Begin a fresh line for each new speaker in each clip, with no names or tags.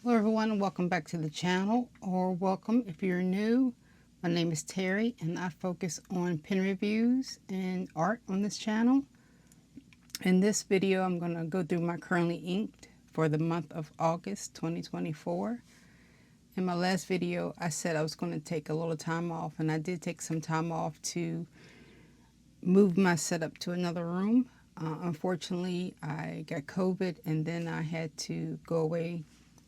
Hello everyone and welcome back to the channel, or welcome if you're new. My name is Terry and I focus on pen reviews and art on this channel. In this video I'm going to go through my currently inked for the month of August 2024. In my last video I said I was going to take a little time off, and I did take some time off to move my setup to another room. Unfortunately I got COVID and then I had to go away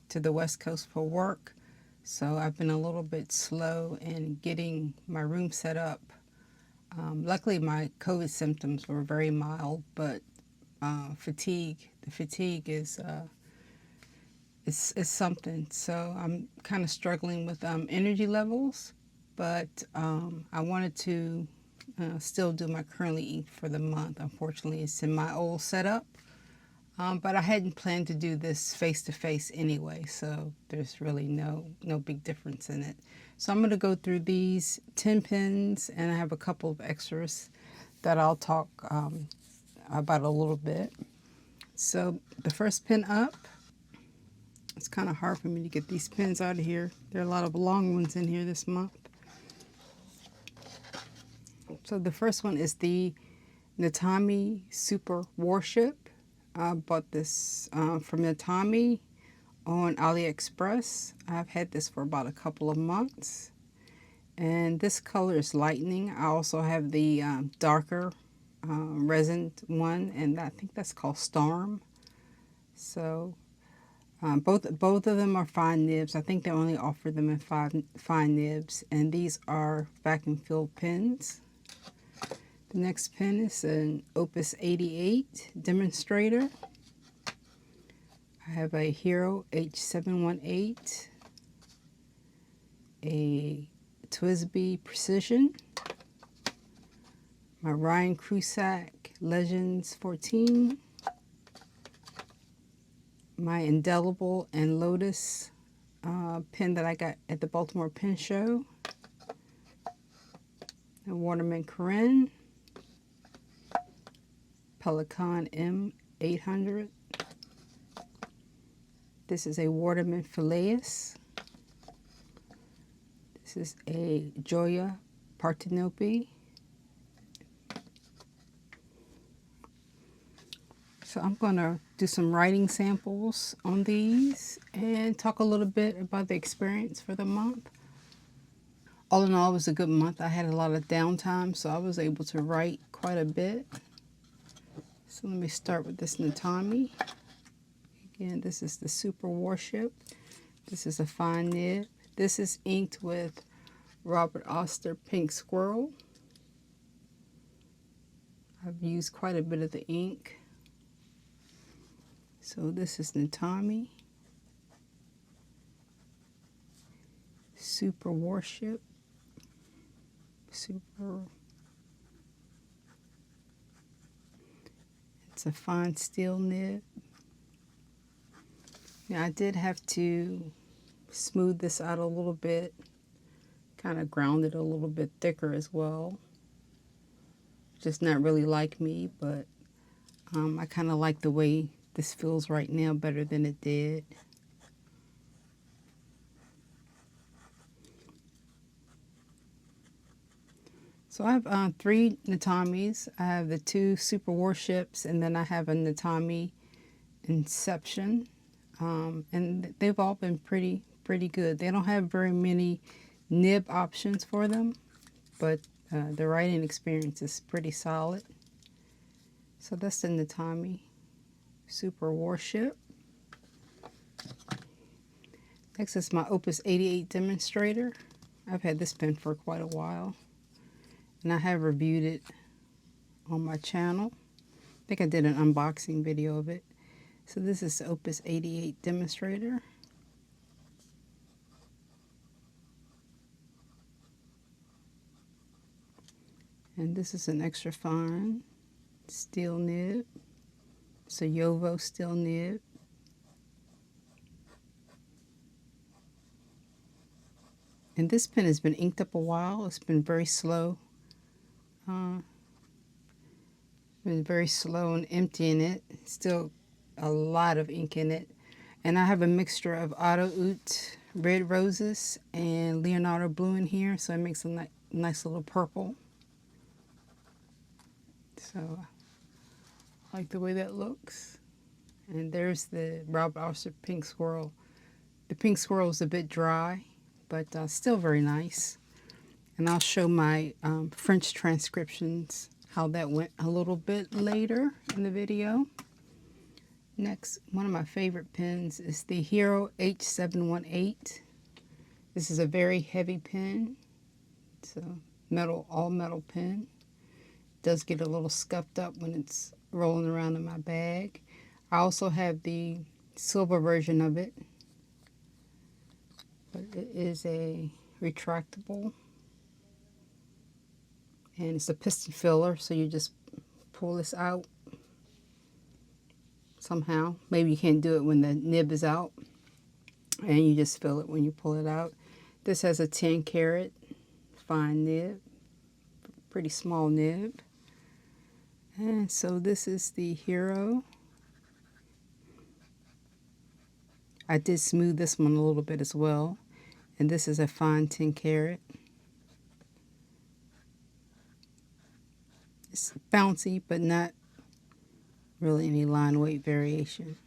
to the West Coast for work, so I've been a little bit slow in getting my room set up. Luckily my COVID symptoms were very mild, but the fatigue is it's something. So I'm kind of struggling with energy levels, but I wanted to still do my currently ink for the month. Unfortunately it's in my old setup. But I hadn't planned to do this face-to-face anyway, so there's really no big difference in it. So I'm going to go through these 10 pens, and I have a couple of extras that I'll talk about a little bit. So the first pen up, it's kind of hard for me to get these pens out of here. There are a lot of long ones in here this month. So the first one is the Natami Super Warship. I bought this from Natami on AliExpress. I've had this for about a couple of months. And this color is lightning. I also have the darker resin one, and I think that's called Storm. So both of them are fine nibs. I think they only offer them in fine nibs. And these are vacuum filled pens. The next pen is an Opus 88 Demonstrator. I have a Hero H718, a TWSBI Precision, my Ryan Krusac Legends 14, my Indelible and Lotus pen that I got at the Baltimore Pen Show, a Waterman Carene, Pelikan M800. This is a Waterman Phileas. This is a Gioia Partenope. So I'm going to do some writing samples on these and talk a little bit about the experience for the month. All in all, it was a good month. I had a lot of downtime, so I was able to write quite a bit. So let me start with this Natami. Again, this is the Super Warship. This is a fine nib. This is inked with Robert Oster Pink Squirrel. I've used quite a bit of the ink. So this is Natami. Super Warship. It's a fine steel nib. Now I did have to smooth this out a little bit, kind of ground it a little bit thicker as well. Just not really like me, but I kind of like the way this feels right now better than it did. So I have 3 Natamis. I have the 2 Super Warships, and then I have a Natami Inception. And they've all been pretty good. They don't have very many nib options for them, but the writing experience is pretty solid. So that's the Natami Super Warship. Next is my Opus 88 Demonstrator. I've had this pen for quite a while, and I have reviewed it on my channel. I think I did an unboxing video of it. So this is the Opus 88 Demonstrator. And this is an extra fine steel nib. It's a Yovo steel nib. And this pen has been inked up a while. It's been very slow. Been very slow in emptying it. Still a lot of ink in it. And I have a mixture of Auto Oud red roses and Leonardo blue in here, so it makes a nice little purple. So I like the way that looks. And there's the Robert Oster pink squirrel. The pink squirrel is a bit dry, but still very nice. And I'll show my French transcriptions, how that went a little bit later in the video. Next, one of my favorite pens is the Hero H718. This is a very heavy pen. It's a metal, all metal pen. It does get a little scuffed up when it's rolling around in my bag. I also have the silver version of it, but it is a retractable, and it's a piston filler, so you just pull this out somehow. Maybe you can't do it when the nib is out, and you just fill it when you pull it out. This has a 10 karat fine nib, pretty small nib. And so this is the Hero. I did smooth this one a little bit as well, and this is a fine 10 karat. It's bouncy, but not really any line weight variation.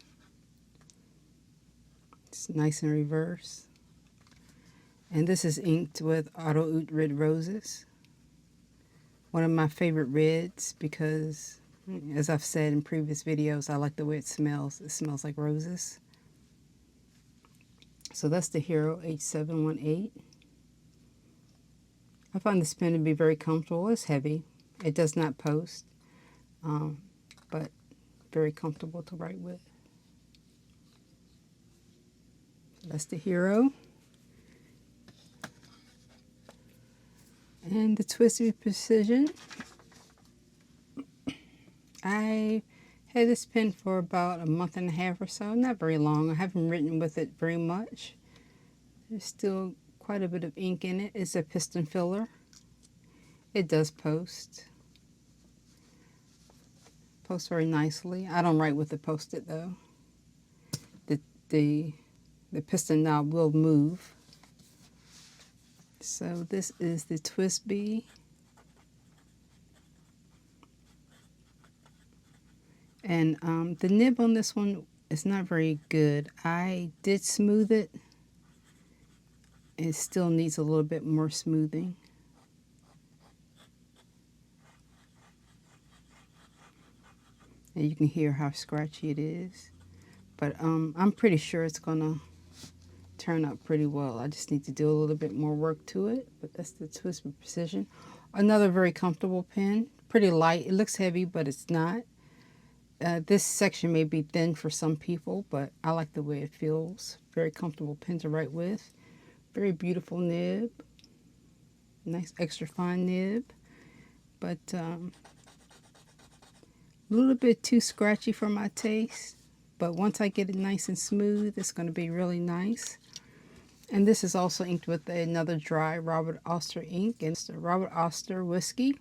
It's nice in reverse. And this is inked with Auto Oud red roses. One of my favorite reds because, as I've said in previous videos, I like the way it smells. It smells like roses. So that's the Hero H718. I find this pen to be very comfortable. It's heavy. It does not post, but very comfortable to write with. So that's the Hero. And the TWSBI Precision. I had this pen for about a month and a half or so, not very long. I haven't written with it very much. There's still quite a bit of ink in it. It's a piston filler. It does post. Posts very nicely. I don't write with it posted though. The piston knob will move. So this is the TWSBI. And the nib on this one is not very good. I did smooth it. It still needs a little bit more smoothing. And you can hear how scratchy it is. But I'm pretty sure it's gonna turn out pretty well. I just need to do a little bit more work to it. But that's the TWSBI Precision. Another very comfortable pen. Pretty light. It looks heavy, but it's not. This section may be thin for some people, but I like the way it feels. Very comfortable pen to write with. Very beautiful nib. Nice extra fine nib. But a little bit too scratchy for my taste. But once I get it nice and smooth, it's going to be really nice. And this is also inked with another dry Robert Oster ink. And it's the Robert Oster Whiskey.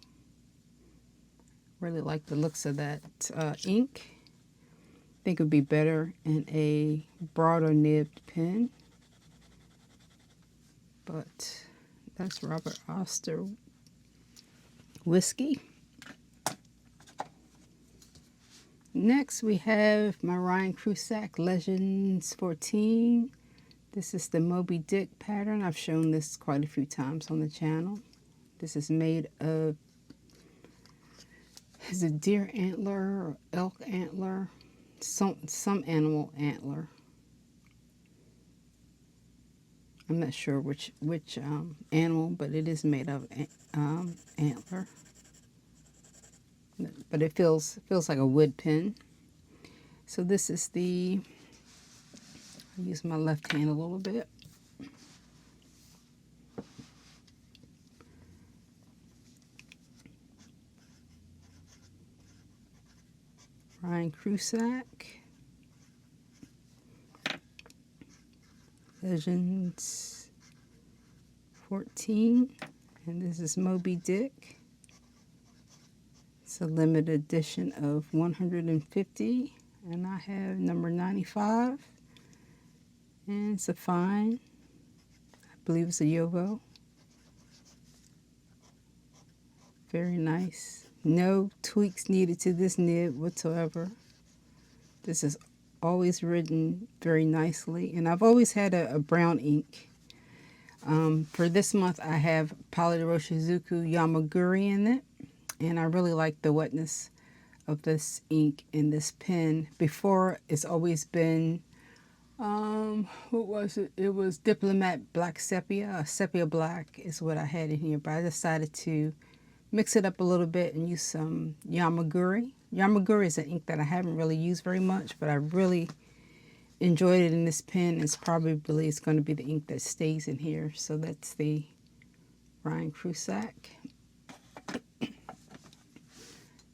Really like the looks of that ink. I think it would be better in a broader nibbed pen. But that's Robert Oster Whiskey. Next we have my Ryan Krusac Legends 14. This is the Moby Dick pattern. I've shown this quite a few times on the channel. This is made of, is it deer antler or elk antler? Some animal antler. I'm not sure which animal, but it is made of antler. But it feels like a wood pen. So this is the, I'll use my left hand a little bit. Ryan Krusac. Legends 14. And this is Moby Dick. It's a limited edition of 150, and I have number 95. And it's a fine, I believe it's a Yovo. Very nice. No tweaks needed to this nib whatsoever. This is always written very nicely. And I've always had a brown ink. For this month, I have Paliroshizuku Yamaguri in it. And I really like the wetness of this ink in this pen. Before, it's always been, what was it? It was Diplomat Black Sepia. Sepia Black is what I had in here. But I decided to mix it up a little bit and use some Yamaguri. Yamaguri is an ink that I haven't really used very much, but I really enjoyed it in this pen. It's probably going to be the ink that stays in here. So that's the Ryan Krusac.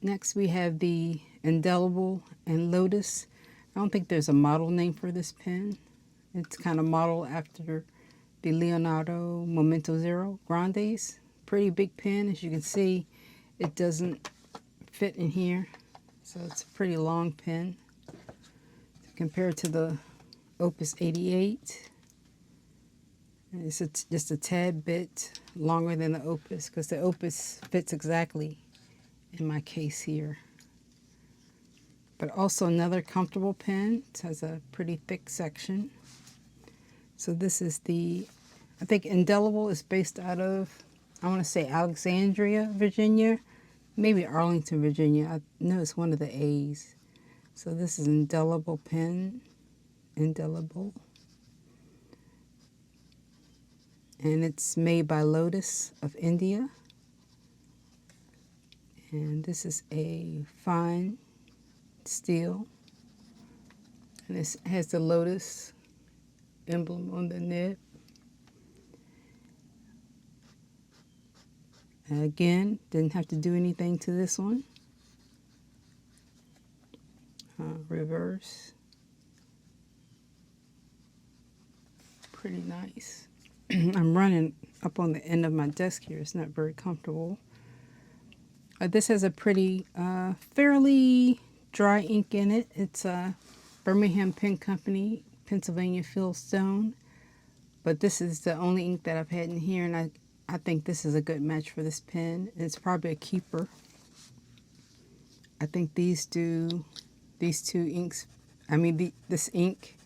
Next we have the Indelible and Lotus. I don't think there's a model name for this pen. It's kind of modeled after the Leonardo Momento Zero Grandes. Pretty big pen. As you can see, it doesn't fit in here. So it's a pretty long pen. Compared to the Opus 88. It's just a tad bit longer than the Opus, because the Opus fits exactly in my case here. But also another comfortable pen. It has a pretty thick section. So this is the, I think Indelible is based out of, I want to say Alexandria, Virginia. Maybe Arlington, Virginia. I know it's one of the A's. So this is Indelible pen. Indelible. And it's made by Lotus of India. And this is a fine steel. And this has the Lotus emblem on the nib. And again, didn't have to do anything to this one. Reverse. Pretty nice. I'm running up on the end of my desk here. It's not very comfortable. This has a pretty, fairly dry ink in it. It's Birmingham Pen Company, Pennsylvania Fieldstone. But this is the only ink that I've had in here, and I think this is a good match for this pen. It's probably a keeper. I think these two inks, this ink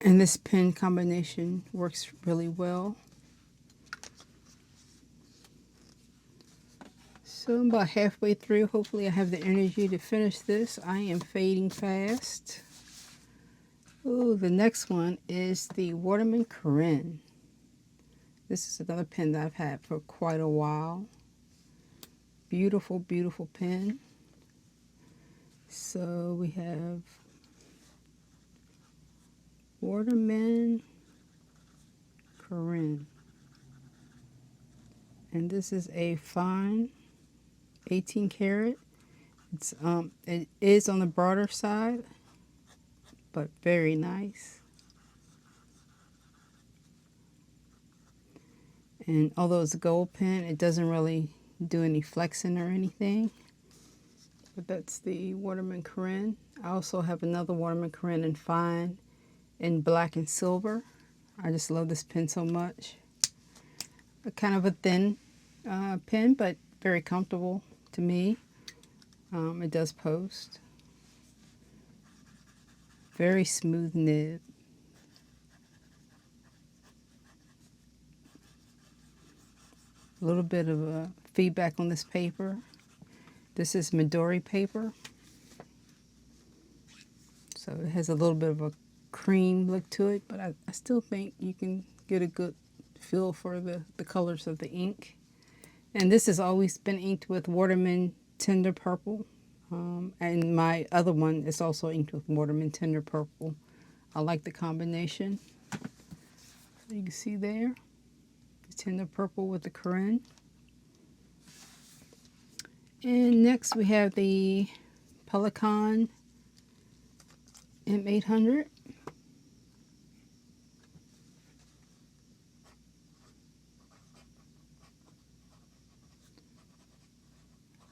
and this pen combination works really well. So I'm about halfway through. Hopefully I have the energy to finish this. I am fading fast. Oh, the next one is the Waterman Carene. This is another pen that I've had for quite a while. Beautiful, beautiful pen. So we have Waterman Carene. And this is a fine 18 karat. It is on the broader side, but very nice. And although it's a gold pen, it doesn't really do any flexing or anything. But that's the Waterman Carene. I also have another Waterman Carene in fine in black and silver. I just love this pen so much. Kind of a thin pen, but very comfortable to me. It does post. Very smooth nib. A little bit of feedback on this paper. This is Midori paper. So it has a little bit of a cream look to it, but I still think you can get a good feel for the colors of the ink. And this has always been inked with Waterman Tender Purple. And my other one is also inked with Waterman Tender Purple. I like the combination. So you can see there, the Tender Purple with the Carene. And next we have the Pelikan M800.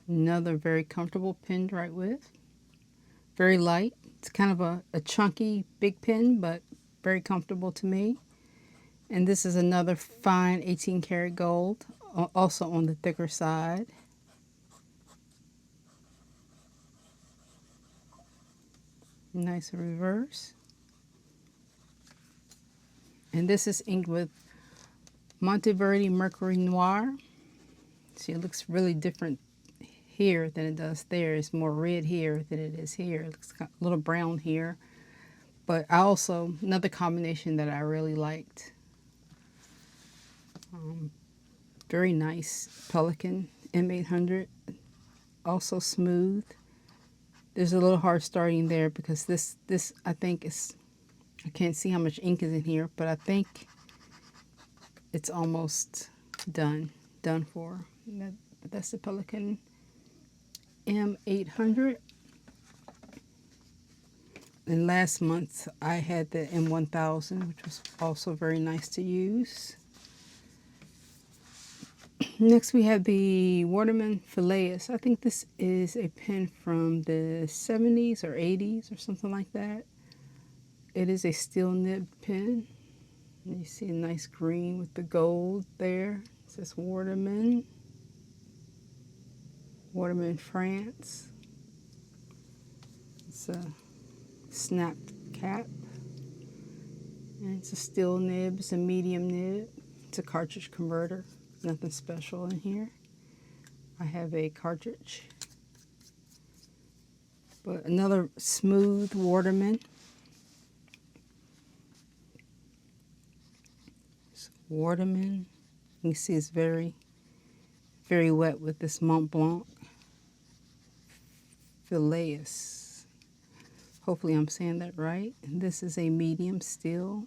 Another very comfortable pen to write with. Very light. It's kind of a chunky big pen, but very comfortable to me. And this is another fine 18 karat gold, also on the thicker side. Nice reverse. And this is inked with Monteverde Mercury Noir. See, it looks really different here than it does there. It's more red here than it is here. It looks a little brown here. But I also, another combination that I really liked. Very nice Pelikan M800. Also smooth. There's a little hard starting there because this I think is, I can't see how much ink is in here, but I think it's almost done for. That's the Pelikan M800. And last month I had the M1000, which was also very nice to use. Next we have the Waterman Phileas. I think this is a pen from the 70s or 80s or something like that. It is a steel nib pen. And you see a nice green with the gold there. It says Waterman. Waterman, France. It's a snapped cap. And it's a steel nib. It's a medium nib. It's a cartridge converter. Nothing special in here. I have a cartridge. But another smooth Waterman. It's Waterman. You can see it's very, very wet with this Mont Blanc Phileas. Hopefully I'm saying that right. And this is a medium steel.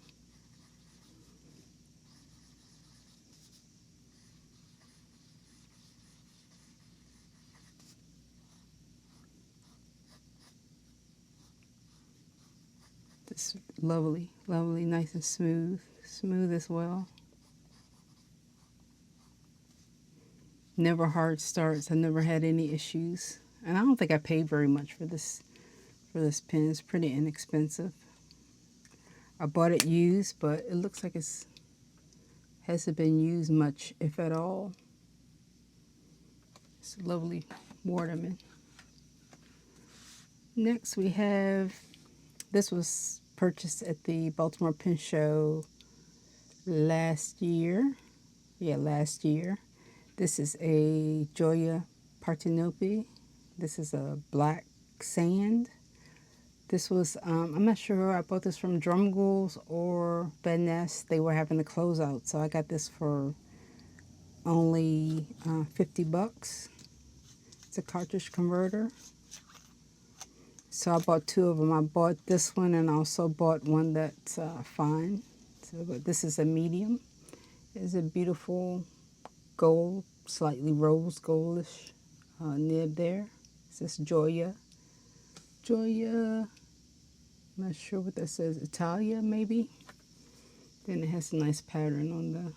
It's lovely, lovely, nice and smooth. Smooth as well. Never hard starts. I never had any issues. And I don't think I paid very much for this pen. It's pretty inexpensive. I bought it used, but it looks like it hasn't been used much, if at all. It's a lovely Waterman. Next we have, this was purchased at the Baltimore Pen Show last year. Yeah, last year. This is a Gioia Partenope. This is a black sand. This was, I'm not sure, I bought this from Drumgools or Bed Nest. They were having the closeout, so I got this for only 50 bucks. It's a cartridge converter. So I bought two of them. I bought this one and also bought one that's fine. So, but this is a medium. It's a beautiful gold, slightly rose goldish nib there. It says Gioia. Gioia, I'm not sure what that says. Italia, maybe. Then it has a nice pattern on the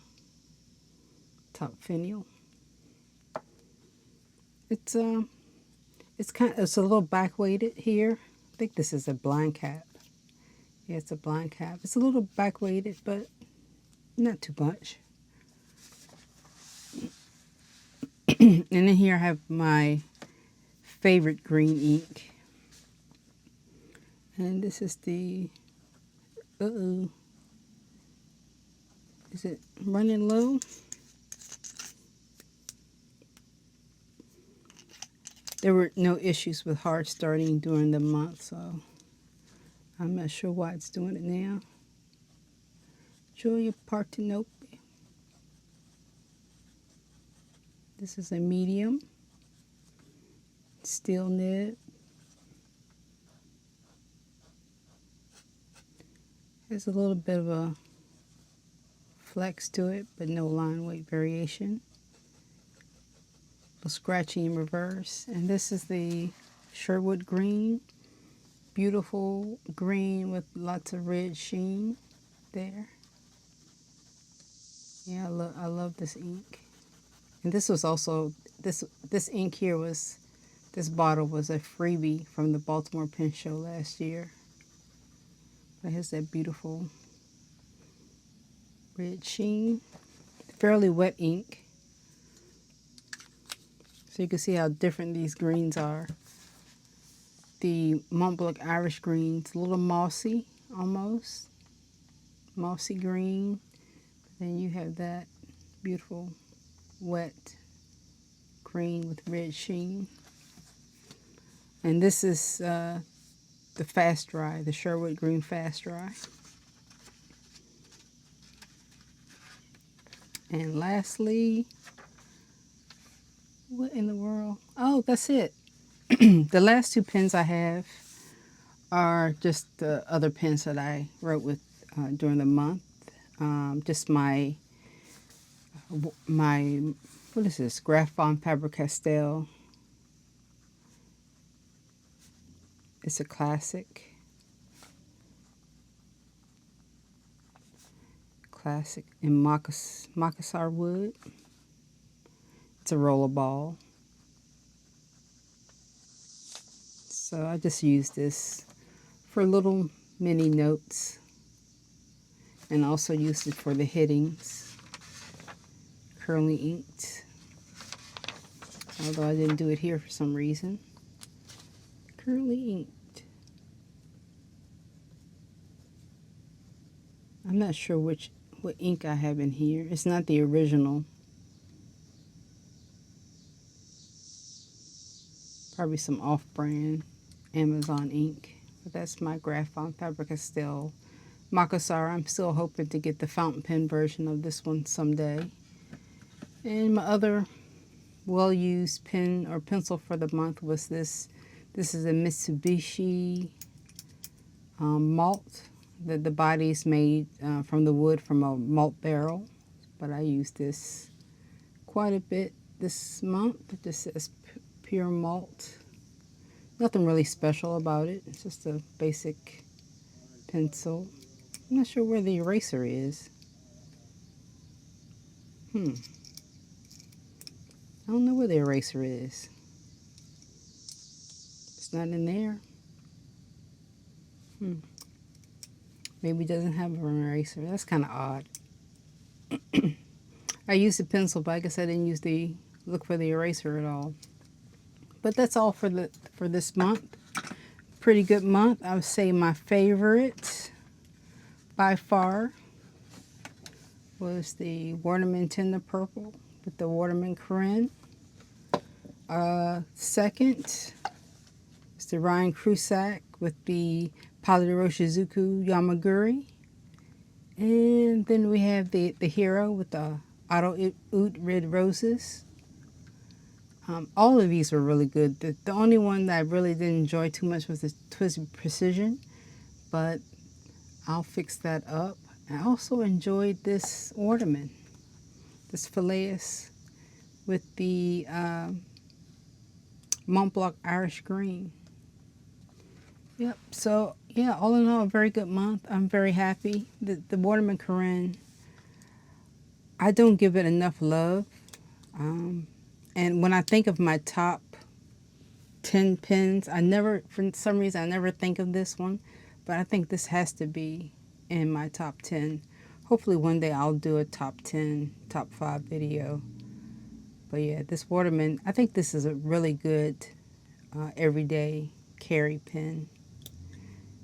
top finial. It's a little back weighted here. I think this is a blind cap. Yeah, it's a blind cap. It's a little back weighted, but not too much. And in here I have my favorite green ink. And this is the, is it running low? There were no issues with hard starting during the month, so I'm not sure why it's doing it now. Gioia Partenope. This is a medium steel nib. There's a little bit of a flex to it, but no line weight variation. A little scratchy in reverse. And this is the Sherwood green. Beautiful green with lots of red sheen there. Yeah, I love this ink. And this was also, this ink here was, this bottle was a freebie from the Baltimore Pen Show last year. It has that beautiful red sheen, fairly wet ink. So you can see how different these greens are. The Mont Blanc Irish green's a little mossy, almost. Mossy green. Then you have that beautiful wet green with red sheen. And this is the Fast Dry, the Sherwood Green Fast Dry. And lastly, what in the world? Oh, that's it. The last two pens I have are just the other pens that I wrote with during the month. Just my what is this? Graphon Faber-Castell. It's a classic. Classic in Makassar wood. It's a rollerball. So I just use this for little mini notes, and also used it for the headings. Curly inked, although I didn't do it here for some reason. Curly inked. I'm not sure what ink I have in here. It's not the original. Probably some off-brand Amazon ink. But that's my Graphon Faber-Castell Makassar. I'm still hoping to get the fountain pen version of this one someday. And my other well-used pen or pencil for the month was this. This is a Mitsubishi malt. The body is made from the wood from a malt barrel. But I used this quite a bit this month. This says pure malt. Nothing really special about it. It's just a basic pencil. I'm not sure where the eraser is. I don't know where the eraser is. It's not in there. Maybe it doesn't have an eraser. That's kind of odd. I used a pencil, but I guess I didn't look for the eraser at all. But that's all for this month. Pretty good month. I would say my favorite by far was the Waterman Tender Purple with the Waterman Carene. Second is the Ryan Krusac with the Polyroshizuku Yamaguri. And then we have the Hero with the Auto Oud Red Roses. All of these were really good. The only one that I really didn't enjoy too much was the Twisted Precision, but I'll fix that up. I also enjoyed this Waterman, this Phileas with the Mont Blanc Irish Green. Yep, so yeah, all in all, a very good month. I'm very happy. The Waterman Carene, I don't give it enough love. And when I think of my top 10 pens, for some reason, I never think of this one. But I think this has to be in my top 10. Hopefully one day I'll do a top 10, top 5 video. But yeah, this Waterman, I think this is a really good everyday carry pen.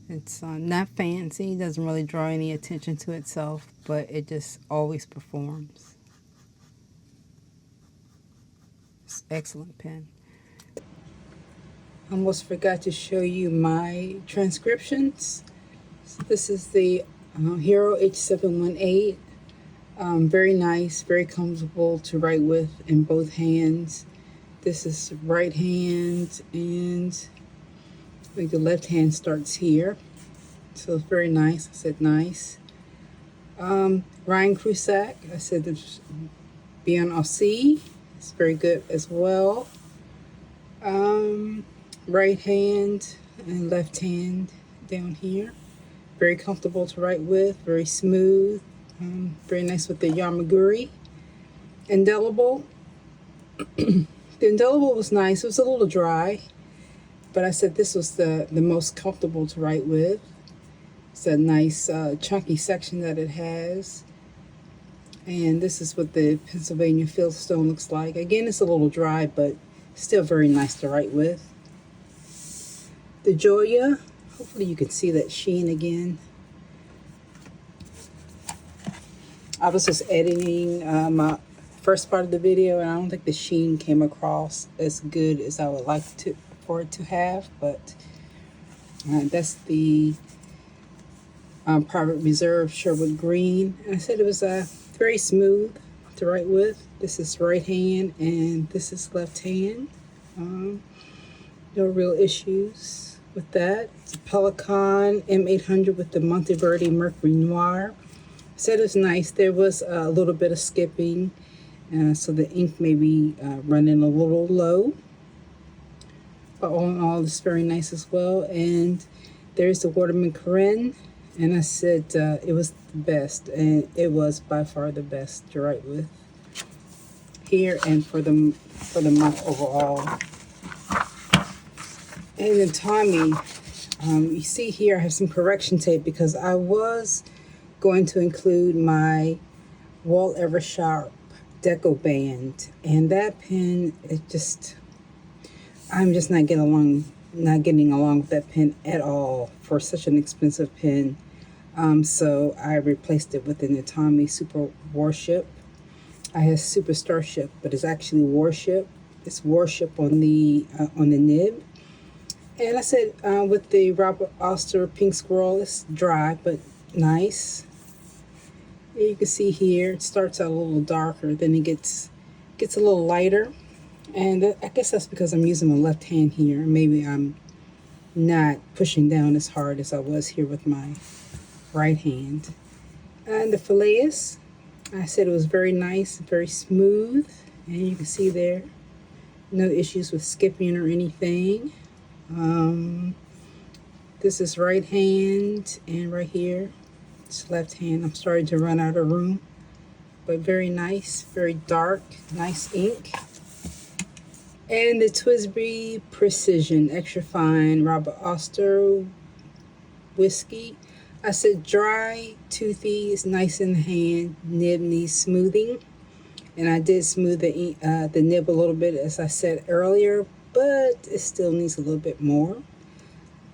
It's not fancy, doesn't really draw any attention to itself, but it just always performs. It's an excellent pen. I almost forgot to show you my transcriptions. So this is the Hero H718. Very nice, very comfortable to write with in both hands. This is right hand, and I think the left hand starts here. So it's very nice. I said nice. Ryan Krusac, I said this Bien Aussi. It's very good as well. Right hand and left hand down here. Very comfortable to write with, very smooth. Very nice with the Yamaguri. Indelible. The Indelible was nice. It was a little dry, but I said this was the most comfortable to write with. It's a nice chunky section that it has. And this is what the Pennsylvania Fieldstone looks like. Again, it's a little dry, but still very nice to write with. The Gioia, hopefully you can see that sheen again. I was just editing my first part of the video, and I don't think the sheen came across as good as I would like for it to have, but that's the Private Reserve Sherwood Green. And I said it was very smooth to write with. This is right hand and this is left hand. No real issues with that. It's a Pelikan M800 with the Monteverde Mercury Noir. Said it was nice. There was a little bit of skipping, so the ink may be running a little low. But all in all, it's very nice as well. And there's the Waterman Carene, and I said it was the best, and it was by far the best to write with here and for the month overall. And then Natami, you see here I have some correction tape because I was going to include my Wall Eversharp Deco Band, and that pen, I'm just not getting along with that pen at all for such an expensive pen. So I replaced it with the Natami Super Warship. I have Super Starship, but it's actually Warship. It's Warship on the nib. And I said with the Robert Oster Pink Squirrel, it's dry but nice. And you can see here it starts out a little darker, then it gets a little lighter. And I guess that's because I'm using my left hand here. Maybe I'm not pushing down as hard as I was here with my right hand. And the Phileas, I said it was very nice, very smooth. And you can see there, no issues with skipping or anything. This is right hand, and right here it's left hand. I'm starting to run out of room, but very nice, very dark, nice ink. And the TWSBI Precision Extra Fine Robert Oster Whiskey. I said dry, toothy, it's nice in the hand, nib needs smoothing. And I did smooth the nib a little bit, as I said earlier, but it still needs a little bit more.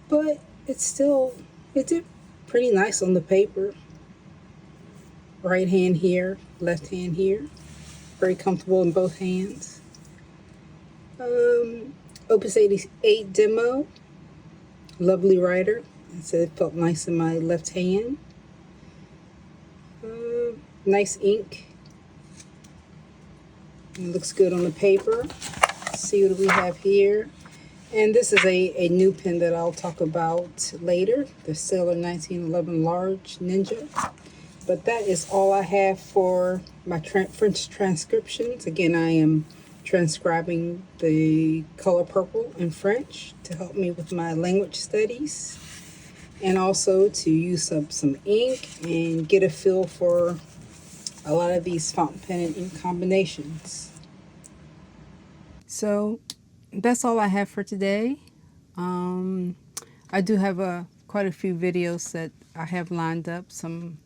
But it did pretty nice on the paper. Right hand here, left hand here. Very comfortable in both hands. Opus 88 Demo, lovely writer. I said it felt nice in my left hand. Nice ink. It looks good on the paper. Let's see what we have here. And this is a new pen that I'll talk about later, the Sailor 1911 Large Ninja. But that is all I have for my French transcriptions. Again, I am transcribing the color purple in French to help me with my language studies, and also to use up some ink and get a feel for a lot of these fountain pen and ink combinations. So that's all I have for today. I do have quite a few videos that I have lined up, some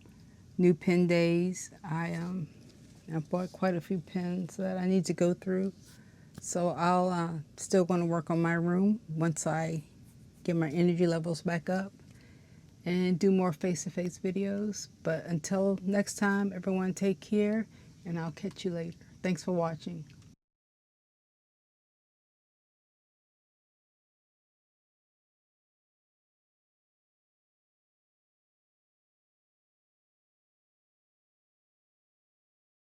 new pen days. I bought quite a few pens that I need to go through. So I'll still going to work on my room once I get my energy levels back up and do more face-to-face videos. But until next time, everyone take care, and I'll catch you later. Thanks for watching.